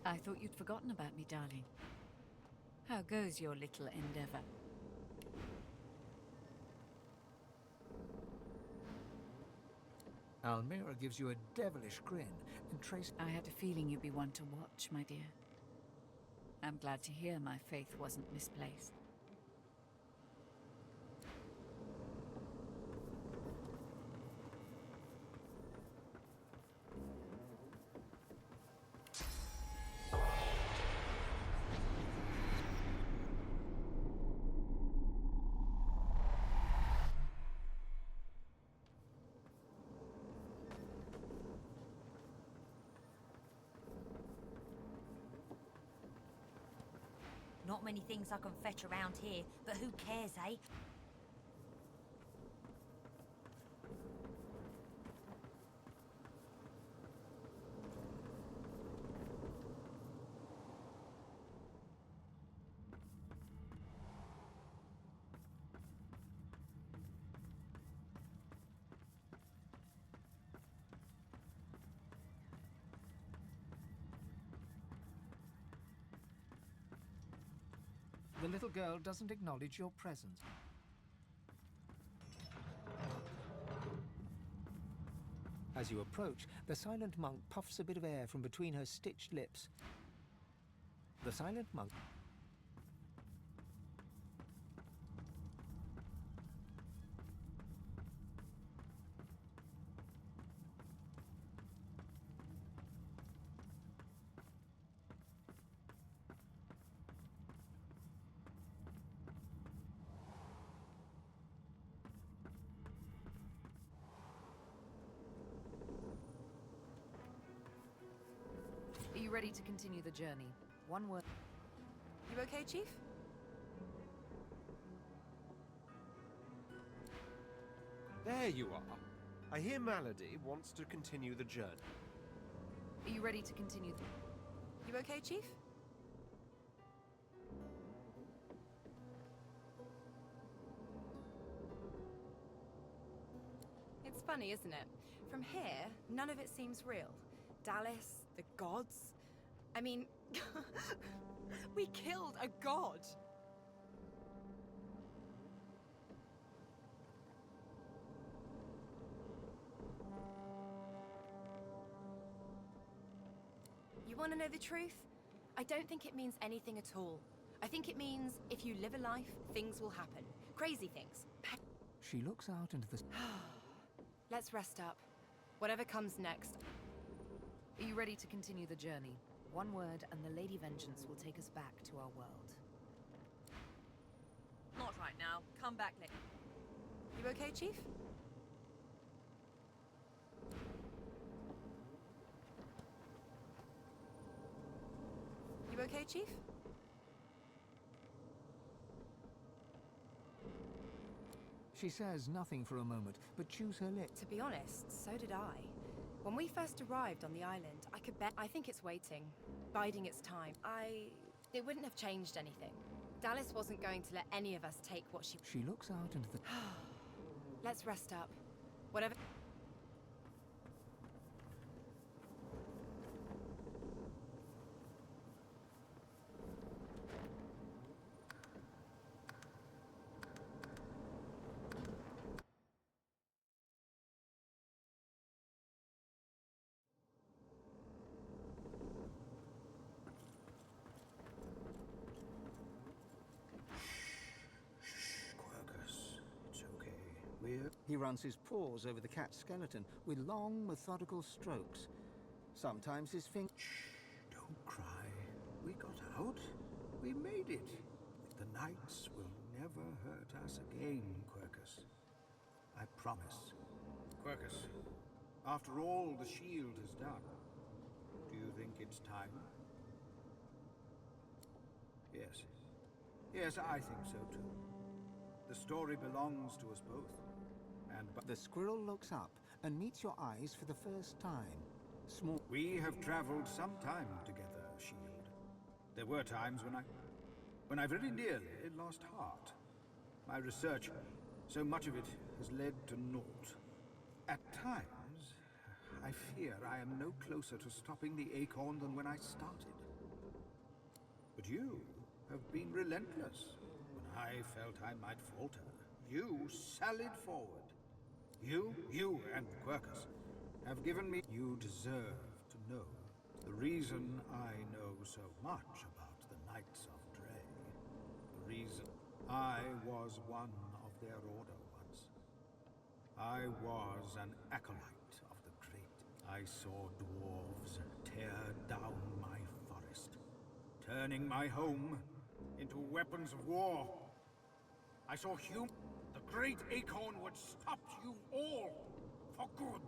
I thought you'd forgotten about me, darling. How goes your little endeavor? Almira gives you a devilish grin, and Trace... I had a feeling you'd be one to watch, my dear. I'm glad to hear my faith wasn't misplaced. Not many things I can fetch around here, but who cares, eh? The little girl doesn't acknowledge your presence. As you approach, the silent monk puffs a bit of air from between her stitched lips. The silent monk... Are you ready to continue the journey? One word. You okay, Chief? There you are. I hear Malady wants to continue the journey. Are you ready to continue? You okay, Chief? It's funny, isn't it? From here, none of it seems real. Dallas, the gods. I mean, we killed a god. You want to know the truth? I don't think it means anything at all. I think it means if you live a life, things will happen. Crazy things. She looks out into the... Let's rest up. Whatever comes next. Are you ready to continue the journey? One word and the Lady Vengeance will take us back to our world. Not right now. Come back later. You okay, Chief? You okay, Chief? She says nothing for a moment, but chews her lip. To be honest, so did I. When we first arrived on the island, I could bet. I think it's waiting, biding its time. It wouldn't have changed anything. Dallas wasn't going to let any of us take what she... She looks out into the... Let's rest up. Whatever... He runs his paws over the cat's skeleton with long, methodical strokes. Sometimes his fingers... Shh, don't cry. We got out. We made it. The knights will never hurt us again, Quercus. I promise. Quercus, after all the shield has done, do you think it's time? Yes. Yes, I think so too. The story belongs to us both. The squirrel looks up and meets your eyes for the first time. Small... We have traveled some time together, Shield. There were times when I very nearly lost heart. My research, so much of it has led to naught. At times, I fear I am no closer to stopping the acorn than when I started. But you have been relentless. When I felt I might falter, you sallied forward. You and Quercus have given me... You deserve to know the reason I know so much about the Knights of Dre. The reason I was one of their order once. I was an acolyte of the Great. I saw dwarves tear down my forest, turning my home into weapons of war. I saw the Great Acorn would stop you all for good.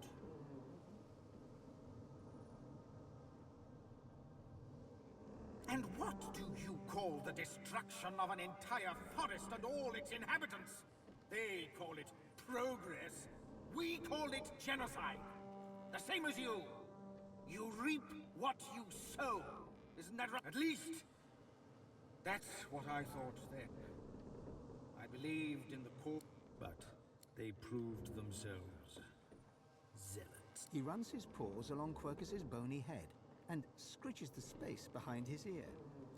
And what do you call the destruction of an entire forest and all its inhabitants? They call it progress. We call it genocide. The same as you. You reap what you sow. Isn't that right? At least, that's what I thought then. I believed in the core, but they proved themselves zealots. He runs his paws along Quercus's bony head and scritches the space behind his ear.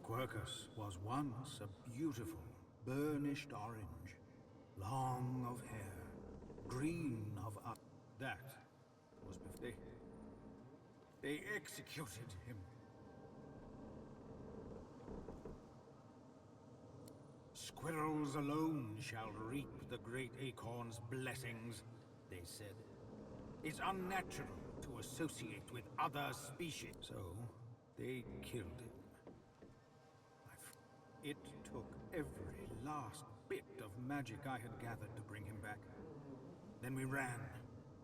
Quercus was once a beautiful, burnished orange, long of hair, green of eye. That was before they executed him. Squirrels alone shall reap the great acorn's blessings, they said. It's unnatural to associate with other species. So, they killed him. It took every last bit of magic I had gathered to bring him back. Then we ran.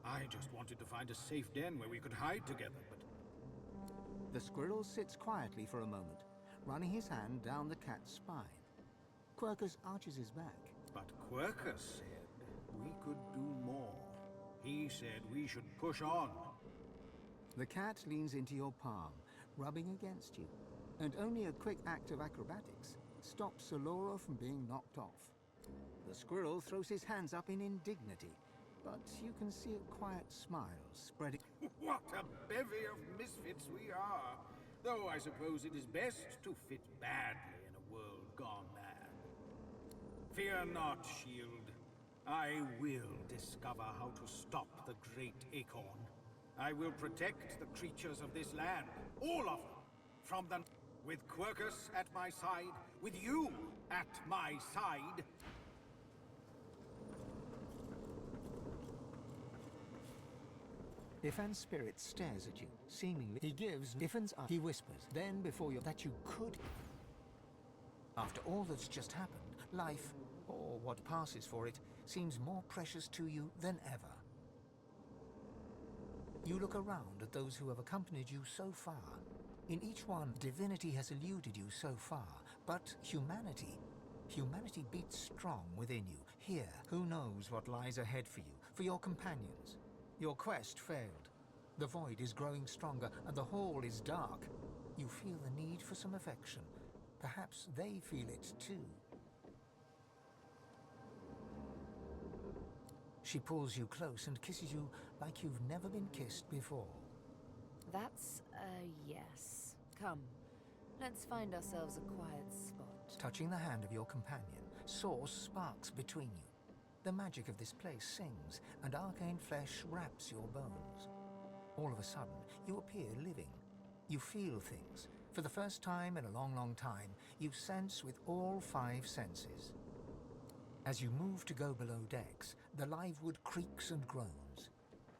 I just wanted to find a safe den where we could hide together, but... The squirrel sits quietly for a moment, running his hand down the cat's spine. Quercus arches his back. But Quercus said we could do more. He said we should push on. The cat leans into your palm, rubbing against you, and only a quick act of acrobatics stops Solora from being knocked off. The squirrel throws his hands up in indignity, but you can see a quiet smile spreading... What a bevy of misfits we are! Though I suppose it is best to fit badly in a world gone mad. Fear not, Shield. I will discover how to stop the Great Acorn. I will protect the creatures of this land, all of them, from the... With Quercus at my side, with you at my side... Ifan's spirit stares at you, seemingly. He gives Ifan's eye. He whispers, then before you, that you could... After all that's just happened, life, or what passes for it, seems more precious to you than ever. You look around at those who have accompanied you so far. In each one, divinity has eluded you so far, but humanity beats strong within you. Here, who knows what lies ahead for you, for your companions. Your quest failed. The void is growing stronger, and the hall is dark. You feel the need for some affection. Perhaps they feel it too. She pulls you close and kisses you like you've never been kissed before. That's a yes. Come, let's find ourselves a quiet spot. Touching the hand of your companion, source sparks between you. The magic of this place sings, and arcane flesh wraps your bones. All of a sudden, you appear living. You feel things. For the first time in a long, long time, you sense with all 5 senses. As you move to go below decks, the live wood creaks and groans.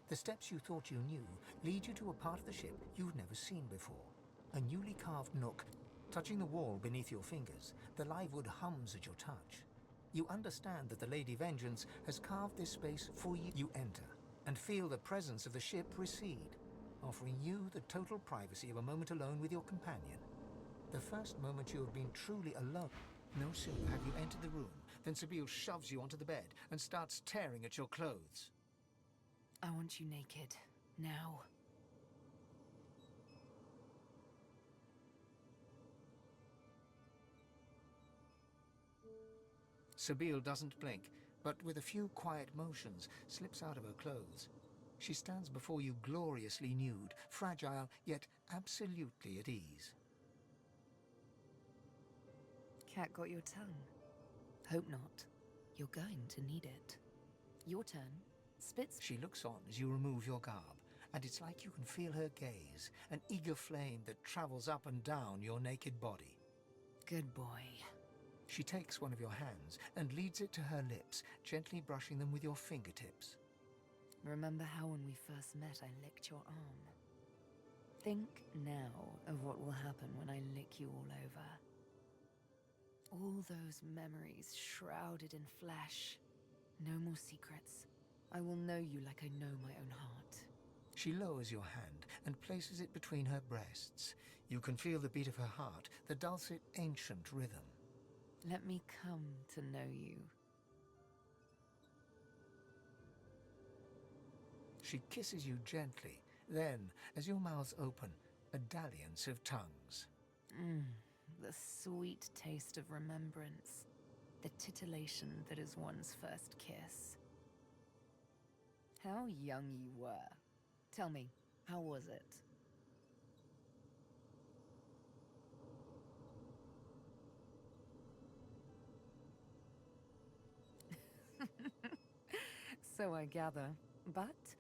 The steps you thought you knew lead you to a part of the ship you've never seen before. A newly carved nook. Touching the wall beneath your fingers, the live wood hums at your touch. You understand that the Lady Vengeance has carved this space for you. You enter, and feel the presence of the ship recede, offering you the total privacy of a moment alone with your companion. The first moment you have been truly alone. No sooner have you entered the room than Sabine shoves you onto the bed and starts tearing at your clothes. I want you naked. Now. Sabine doesn't blink, but with a few quiet motions, slips out of her clothes. She stands before you gloriously nude, fragile, yet absolutely at ease. cat got your tongue? Hope not. You're going to need it. Your turn. Spits. She looks on as you remove your garb, and it's like you can feel her gaze, an eager flame that travels up and down your naked body. Good boy. She takes one of your hands and leads it to her lips, gently brushing them with your fingertips. Remember how when we first met I licked your arm? Think now of what will happen when I lick you all over. All those memories shrouded in flesh. No more secrets. I will know you like I know my own heart. She lowers your hand and places it between her breasts. You can feel the beat of her heart, the dulcet, ancient rhythm. Let me come to know you. She kisses you gently. Then, as your mouths open, a dalliance of tongues. The sweet taste of remembrance. The titillation that is one's first kiss. How young you were. Tell me, how was it? So I gather. But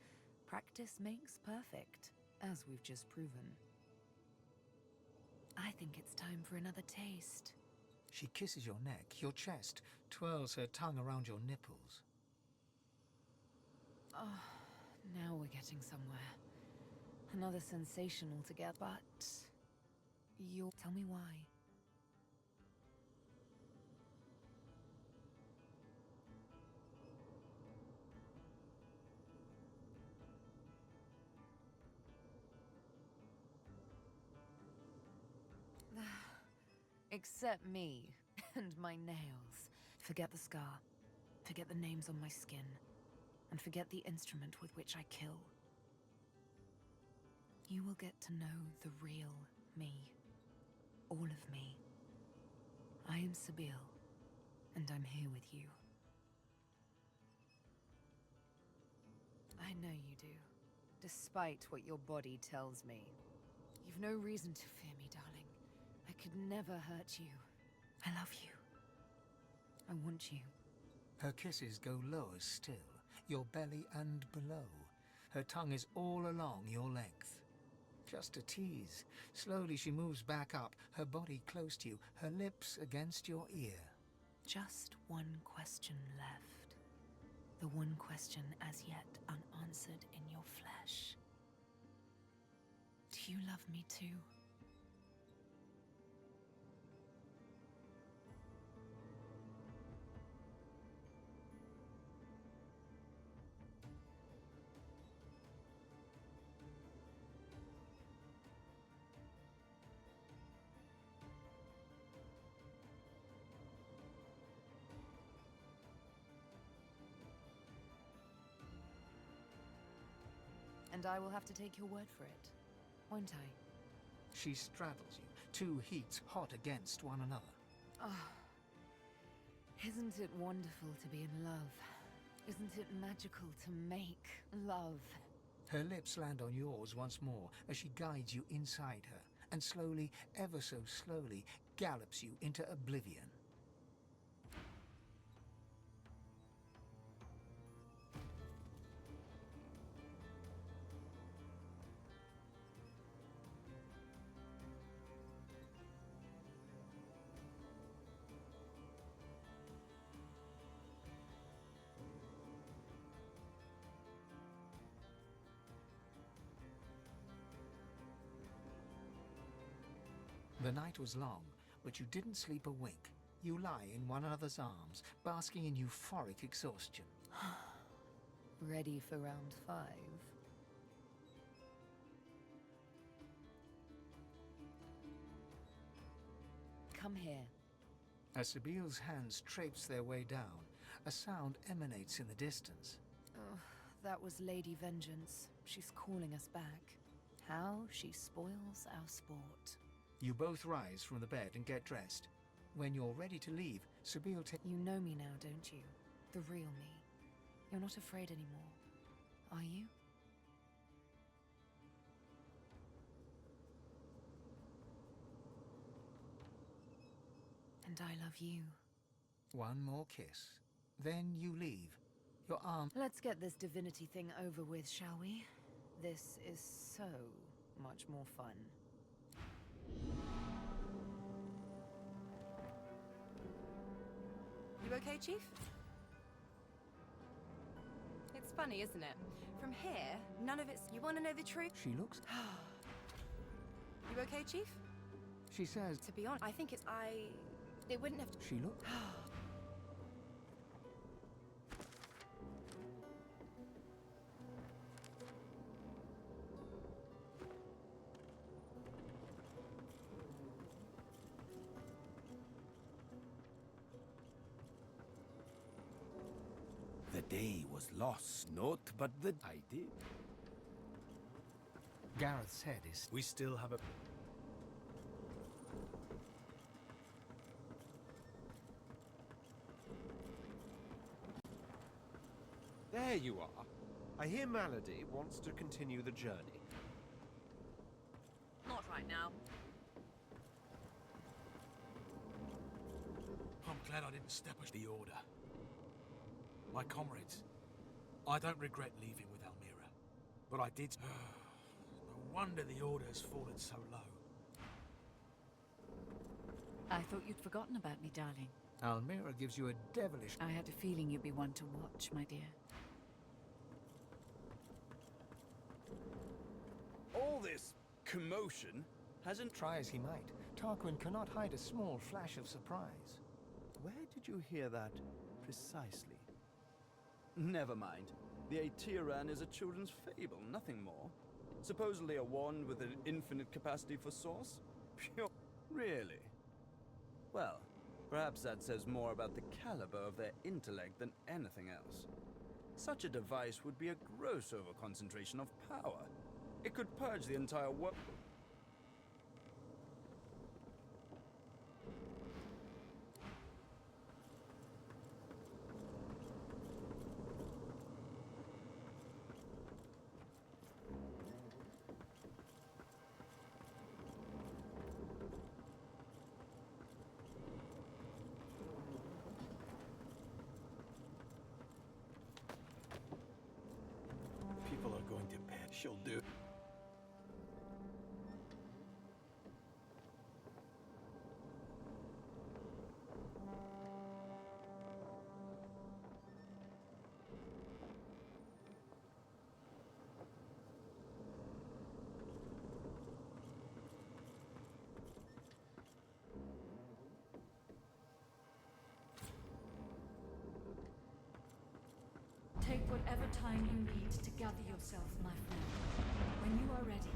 practice makes perfect, as we've just proven. I think it's time for another taste. She kisses your neck, your chest, twirls her tongue around your nipples. Oh, now we're getting somewhere. Another sensation altogether, but... You'll tell me why. Except me and my nails. Forget the scar. Forget the names on my skin. And forget the instrument with which I kill. You will get to know the real me. All of me. I am Sabine, and I'm here with you. I know you do, despite what your body tells me. You've no reason to fear me, darling. I could never hurt you. I love you. I want you. Her kisses go lower still, your belly and below. Her tongue is all along your length. Just a tease. Slowly she moves back up, her body close to you, her lips against your ear. Just one question left. The one question as yet unanswered in your flesh. Do you love me too? And I will have to take your word for it, won't I? She straddles you, two heats hot against one another. Ah, isn't it wonderful to be in love? Isn't it magical to make love? Her lips land on yours once more as she guides you inside her, and slowly, ever so slowly, gallops you into oblivion. The night was long, but you didn't sleep a wink. You lie in one another's arms, basking in euphoric exhaustion. Ready for round 5? Come here. As Sabile's hands traipse their way down, a sound emanates in the distance. Oh, that was Lady Vengeance. She's calling us back. How she spoils our sport. You both rise from the bed and get dressed. When you're ready to leave, Sabile You know me now, don't you? The real me. You're not afraid anymore, are you? And And I love you. One more kiss. Then you leave. Your arm... Let's get this divinity thing over with, shall we? This is so much more fun. You okay, Chief? It's funny, isn't it? From here, none of it's... You want to know the truth? She looks... You okay, Chief? She says... To be honest, I think it's... It wouldn't have... She looks... The day was lost, not but the... I did. Gareth's head is... We still have a... There you are. I hear Malady wants to continue the journey. Not right now. I'm glad I didn't step as the order. My comrades, I don't regret leaving with Almira, but I did... No wonder the order has fallen so low. I thought you'd forgotten about me, darling. Almira gives you a devilish... I had a feeling you'd be one to watch, my dear. All this commotion hasn't... Try as he might, Tarquin cannot hide a small flash of surprise. Where did you hear that precisely? Never mind. The Aetiran is a children's fable, nothing more. Supposedly a wand with an infinite capacity for source? Pure... Really? Well, perhaps that says more about the caliber of their intellect than anything else. Such a device would be a gross overconcentration of power. It could purge the entire world. People are going to bed. She'll do. Take whatever time you need to gather yourself, my friend. When you are ready,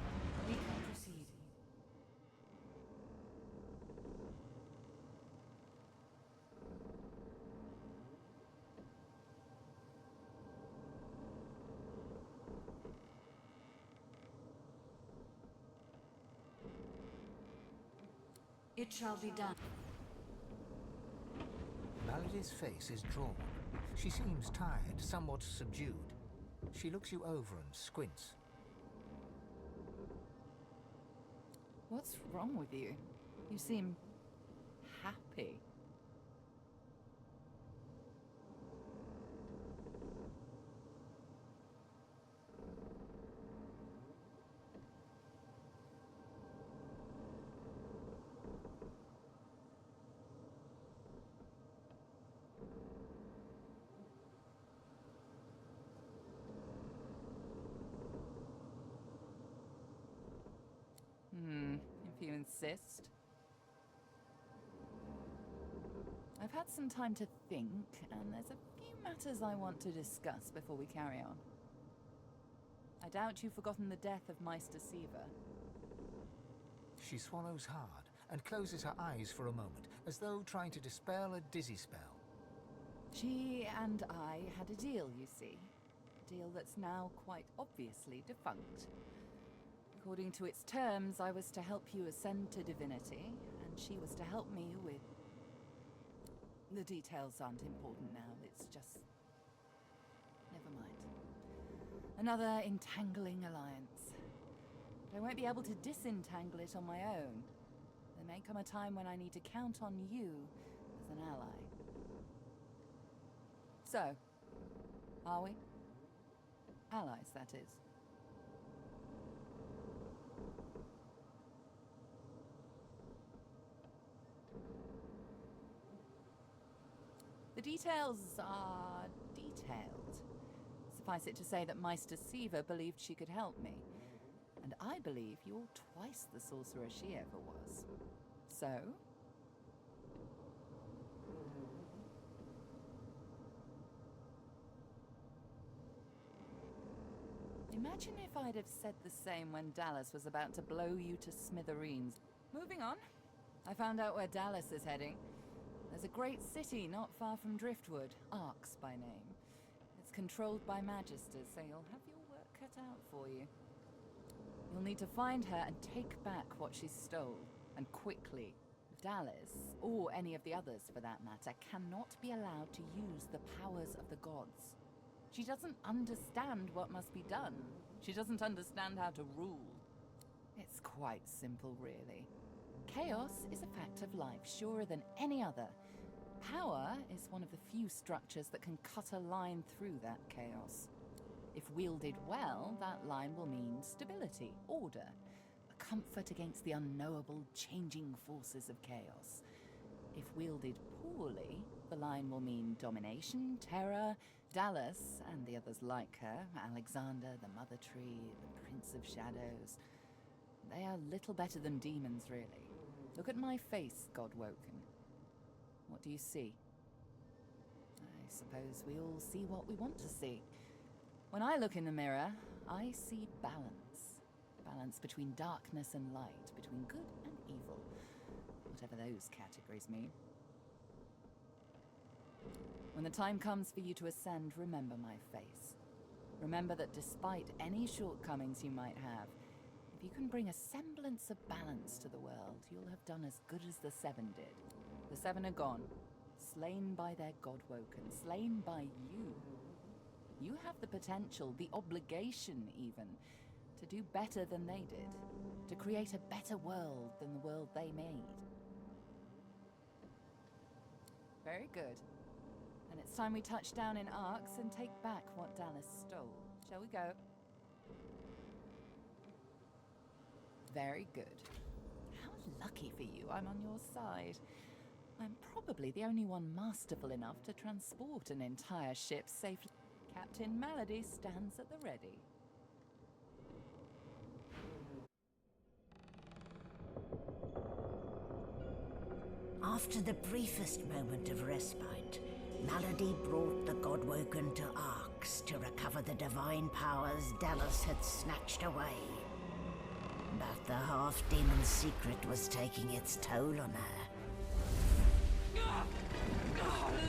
we can proceed. It shall be done. Malady's face is drawn. She seems tired, somewhat subdued. She looks you over and squints. What's wrong with you? You seem... happy. If you insist. I've had some time to think, and there's a few matters I want to discuss before we carry on. I doubt you've forgotten the death of Meister Siva. She swallows hard and closes her eyes for a moment, as though trying to dispel a dizzy spell. She and I had a deal, you see. A deal that's now quite obviously defunct. According to its terms, I was to help you ascend to divinity, and she was to help me with... The details aren't important now, it's just... Never mind. Another entangling alliance. But I won't be able to disentangle it on my own. There may come a time when I need to count on you an ally. So, are we? Allies, that is. The details are detailed. Suffice it to say that Meister Siva believed she could help me. And I believe you're twice the sorcerer she ever was. So? Imagine if I'd have said the same when Dallas was about to blow you to smithereens. Moving on. I found out where Dallas is heading. There's a great city not far from Driftwood, Arx by name. It's controlled by Magisters, so you'll have your work cut out for you. You'll need to find her and take back what she stole, and quickly. Dallas, or any of the others for that matter, cannot be allowed to use the powers of the gods. She doesn't understand what must be done. She doesn't understand how to rule. It's quite simple, really. Chaos is a fact of life, surer than any other. Power is one of the few structures that can cut a line through that chaos. If wielded well, that line will mean stability, order, a comfort against the unknowable, changing forces of chaos. If wielded poorly, the line will mean domination, terror. Dallas, and the others like her, Alexander, the Mother Tree, the Prince of Shadows, they are little better than demons, really. Look at my face, Godwoken. What do you see? I suppose we all see what we want to see. When I look in the mirror, I see balance. Balance between darkness and light, between good and evil. Whatever those categories mean. When the time comes for you to ascend, remember my face. Remember that despite any shortcomings you might have, if you can bring a semblance of balance to the world, you'll have done as good as the Seven did. The Seven are gone, slain by their Godwoken, slain by you. You have the potential, the obligation even, to do better than they did, to create a better world than the world they made. Very good. And it's time we touch down in Arx and take back what Dallas stole. Shall we go? Very good. How lucky for you I'm on your side. I'm probably the only one masterful enough to transport an entire ship safely. Captain Malady stands at the ready. After the briefest moment of respite, Malady brought the Godwoken to Arx to recover the divine powers Dallas had snatched away. But the half-demon secret was taking its toll on her.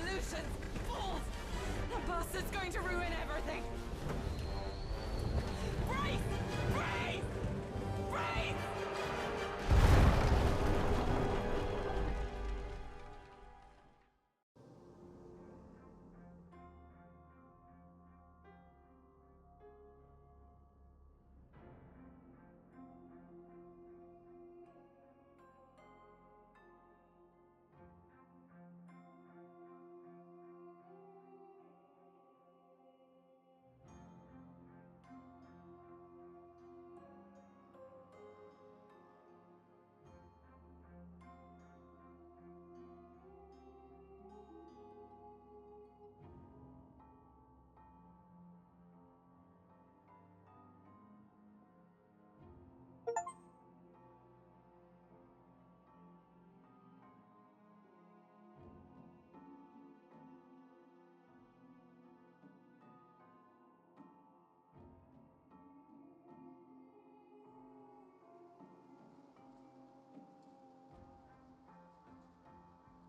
Lucian! Fools! The bastard's going to ruin everything! Brace! Brace! Brace!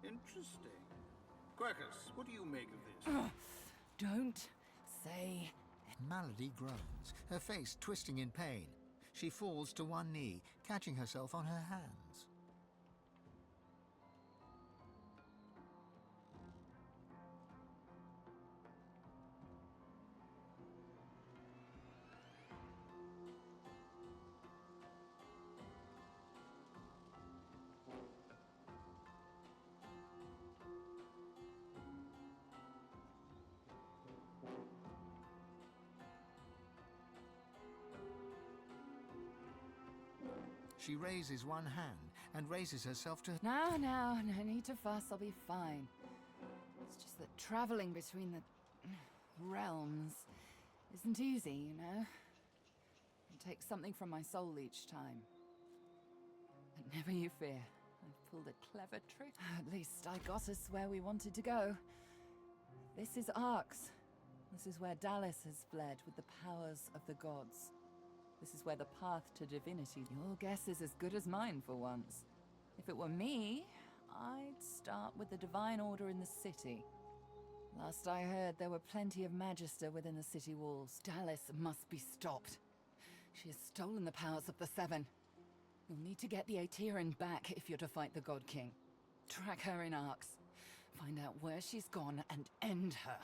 Interesting. Quercus, what do you make of this? Don't say... Malady groans, her face twisting in pain. She falls to one knee, catching herself on her hands. She raises one hand and raises herself to... Now, no need to fuss, I'll be fine. It's just that traveling between the realms isn't easy, you know? It takes something from my soul each time. But never you fear, I've pulled a clever trick. At least I got us where we wanted to go. This is Arx. This is where Dallas has fled with the powers of the gods. This is where the path to divinity... Your guess is as good as mine for once. If it were me, I'd start with the Divine Order in the city. Last I heard, there were plenty of Magister within the city walls. Dallas must be stopped. She has stolen the powers of the Seven. You'll need to get the Aetiran back if you're to fight the God King. Track her in Arx. Find out where she's gone and end her.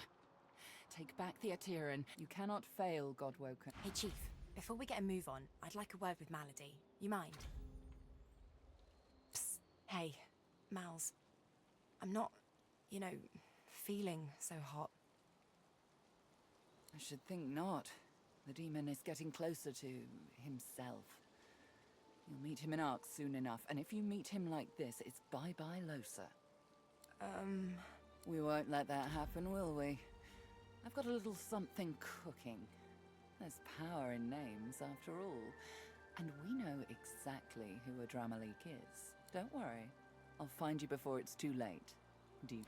Take back the Aetiran. You cannot fail, Godwoken. Hey, Chief. Before we get a move on, I'd like a word with Malady. You mind? Psst. Hey, Mals. I'm not, you know, feeling so hot. I should think not. The demon is getting closer to himself. You'll meet him in Arx soon enough, and if you meet him like this, it's bye-bye Losa. We won't let that happen, will we? I've got a little something cooking. There's power in names, after all. And we know exactly who Adramalik is. Don't worry. I'll find you before it's too late. Do you...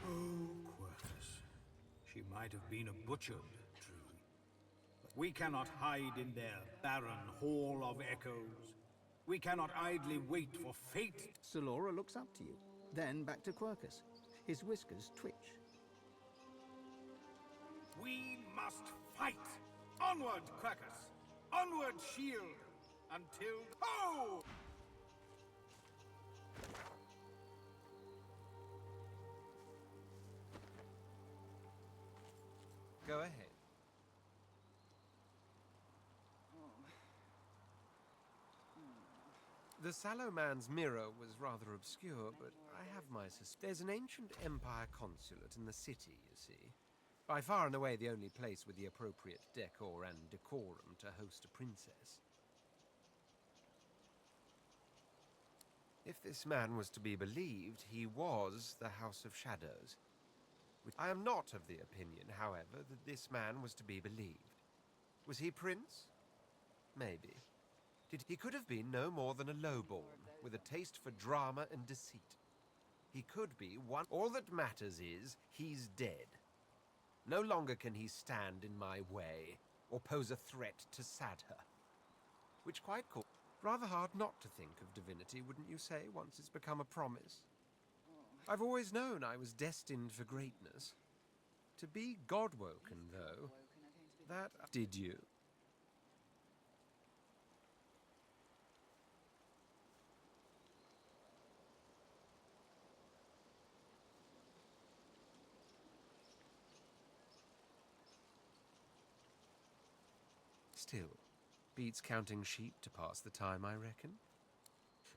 Oh, Quercus. She might have been butchered, truly. But we cannot hide in their barren hall of echoes. We cannot idly wait for fate. Solora looks up to you, then back to Quercus. His whiskers twitch. We must fight! Onward, Quercus! Onward, shield! Until... Ho! Go ahead. The Sallow Man's mirror was rather obscure, but I have my suspicions. There's an ancient Empire consulate in the city, you see. By far and away the only place with the appropriate decor and decorum to host a princess. If this man was to be believed, he was the House of Shadows. I am not of the opinion, however, that this man was to be believed. Was he prince? Maybe. He could have been no more than a lowborn, with a taste for drama and deceit. He could be one... All that matters is, he's dead. No longer can he stand in my way, or pose a threat to Sadher. Which quite cool. Rather hard not to think of divinity, wouldn't you say, once it's become a promise? I've always known I was destined for greatness. To be Godwoken, though, that... Did you? Still, beats counting sheep to pass the time, I reckon.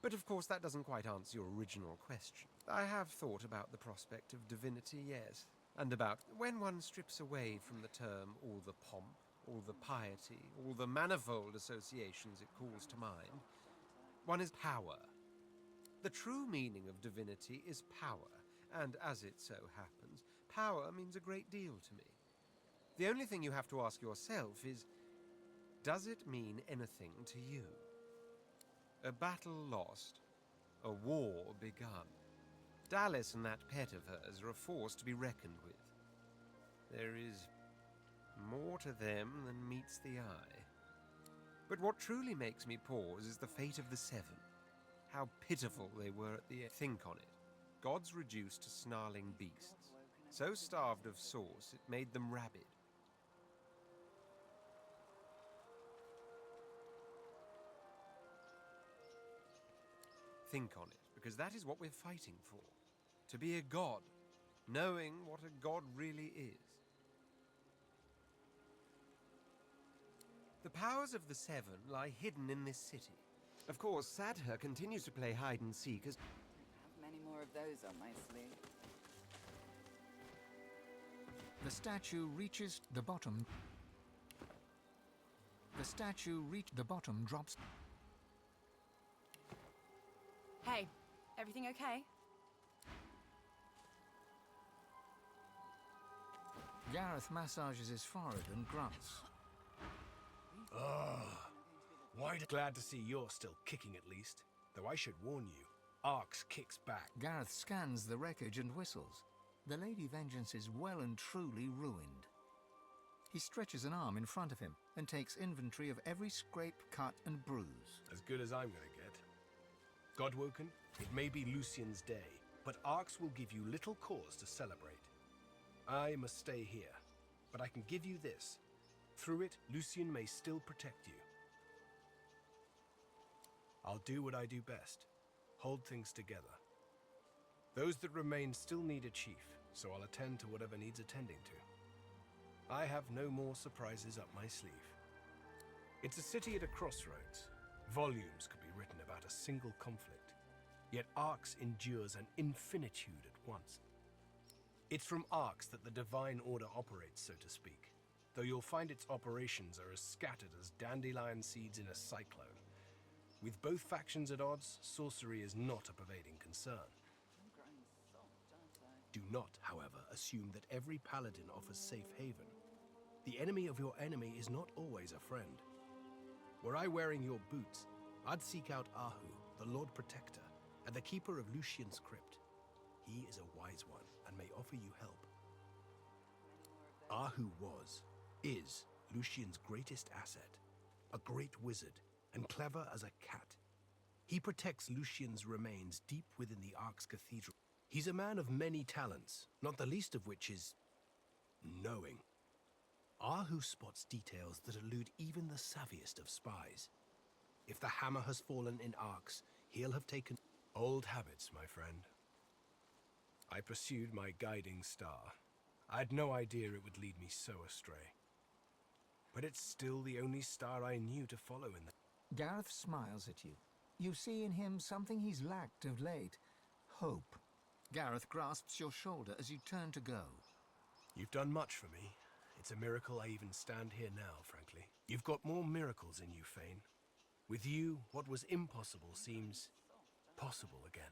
But of course that doesn't quite answer your original question. I have thought about the prospect of divinity, yes. And about when one strips away from the term all the pomp, all the piety, all the manifold associations it calls to mind, one is power. The true meaning of divinity is power, and as it so happens, power means a great deal to me. The only thing you have to ask yourself is, does it mean anything to you? A battle lost, a war begun. Dallas and that pet of hers are a force to be reckoned with. There is more to them than meets the eye. But what truly makes me pause is the fate of the Seven. How pitiful they were at the end. Think on it. Gods reduced to snarling beasts. So starved of source, it made them rabid. Think on it, because that is what we're fighting for. To be a god, knowing what a god really is. The powers of the Seven lie hidden in this city. Of course, Sadher continues to play hide and seek as... I have many more of those on my sleeve. The statue reaches the bottom. The statue the bottom drops. Hey, everything okay? Gareth massages his forehead and grunts. Glad to see you're still kicking at least. Though I should warn you, Arx kicks back. Gareth scans the wreckage and whistles. The Lady Vengeance is well and truly ruined. He stretches an arm in front of him and takes inventory of every scrape, cut, and bruise. As good as I'm gonna get. Godwoken, it may be Lucian's day, but Arx will give you little cause to celebrate. I must stay here, but I can give you this. Through it, Lucian may still protect you. I'll do what I do best. Hold things together. Those that remain still need a chief, so I'll attend to whatever needs attending to. I have no more surprises up my sleeve. It's a city at a crossroads. Volumes could be written about a single conflict, yet Arx endures an infinitude at once. It's from Arx that the Divine Order operates, so to speak, though you'll find its operations are as scattered as dandelion seeds in a cyclone. With both factions at odds, sorcery is not a pervading concern. Do not, however, assume that every paladin offers safe haven. The enemy of your enemy is not always a friend. Were I wearing your boots, I'd seek out Ahu, the Lord Protector, and the Keeper of Lucian's Crypt. He is a wise one, and may offer you help. Ahu is Lucian's greatest asset, a great wizard, and clever as a cat. He protects Lucian's remains deep within the Arx Cathedral. He's a man of many talents, not the least of which is knowing. Ahu spots details that elude even the savviest of spies. If the hammer has fallen in Arx, he'll have taken old habits, my friend. I pursued my guiding star. I'd no idea it would lead me so astray. But it's still the only star I knew to follow in the... Gareth smiles at you. You see in him something he's lacked of late. Hope. Gareth grasps your shoulder as you turn to go. You've done much for me. It's a miracle I even stand here now, frankly. You've got more miracles in you, Fane. With you, what was impossible seems possible again.